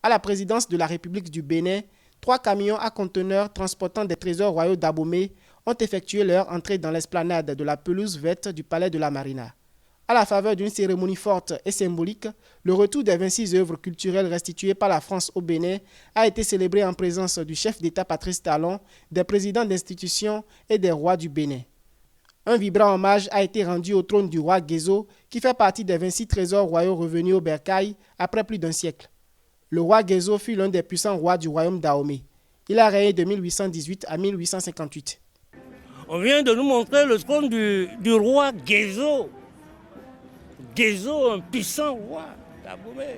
À la présidence de la République du Bénin, 3 camions à conteneurs transportant des trésors royaux d'Abomey ont effectué leur entrée dans l'esplanade de la pelouse verte du Palais de la Marina. À la faveur d'une cérémonie forte et symbolique, le retour des 26 œuvres culturelles restituées par la France au Bénin a été célébré en présence du chef d'État Patrice Talon, des présidents d'institutions et des rois du Bénin. Un vibrant hommage a été rendu au trône du roi Guézo, qui fait partie des 26 trésors royaux revenus au bercail après plus d'un siècle. Le roi Guézo fut l'un des puissants rois du royaume d'Ahomey. Il a régné de 1818 à 1858. On vient de nous montrer le trône du roi Guézo. Guézo, un puissant roi d'Abomey.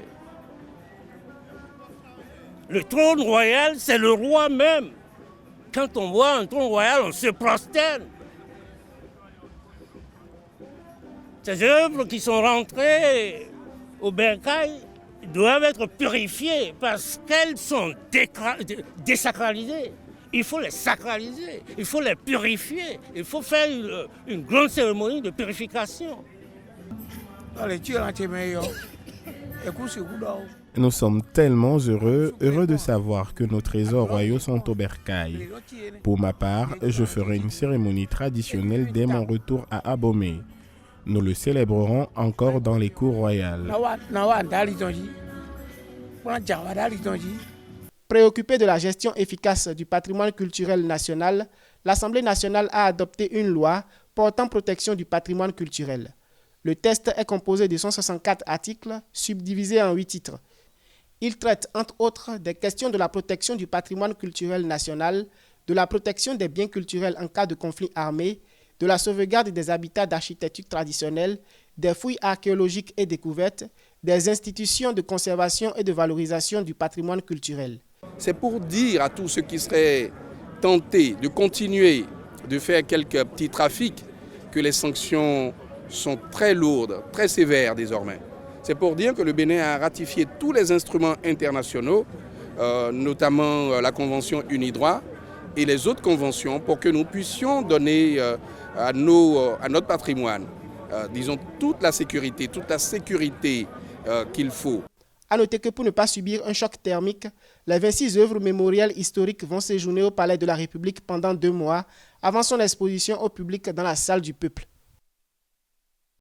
Le trône royal, c'est le roi même. Quand on voit un trône royal, on se prosterne. Ces œuvres qui sont rentrées au bercail doivent être purifiées parce qu'elles sont désacralisées. Il faut les sacraliser, il faut les purifier, il faut faire une grande cérémonie de purification. Nous sommes tellement heureux de savoir que nos trésors royaux sont au bercail. Pour ma part, je ferai une cérémonie traditionnelle dès mon retour à Abomey. Nous le célébrerons encore dans les cours royales. Préoccupée de la gestion efficace du patrimoine culturel national, l'Assemblée nationale a adopté une loi portant protection du patrimoine culturel. Le texte est composé de 164 articles, subdivisés en 8 titres. Il traite, entre autres, des questions de la protection du patrimoine culturel national, de la protection des biens culturels en cas de conflit armé, de la sauvegarde des habitats d'architecture traditionnelle, des fouilles archéologiques et découvertes, des institutions de conservation et de valorisation du patrimoine culturel. C'est pour dire à tous ceux qui seraient tentés de continuer de faire quelques petits trafics que les sanctions sont très lourdes, très sévères désormais. C'est pour dire que le Bénin a ratifié tous les instruments internationaux, notamment la Convention Unidroit et les autres conventions, pour que nous puissions donner à notre patrimoine, disons, toute la sécurité qu'il faut. A noter que pour ne pas subir un choc thermique, les 26 œuvres mémorielles historiques vont séjourner au Palais de la République pendant 2 mois avant son exposition au public dans la salle du peuple.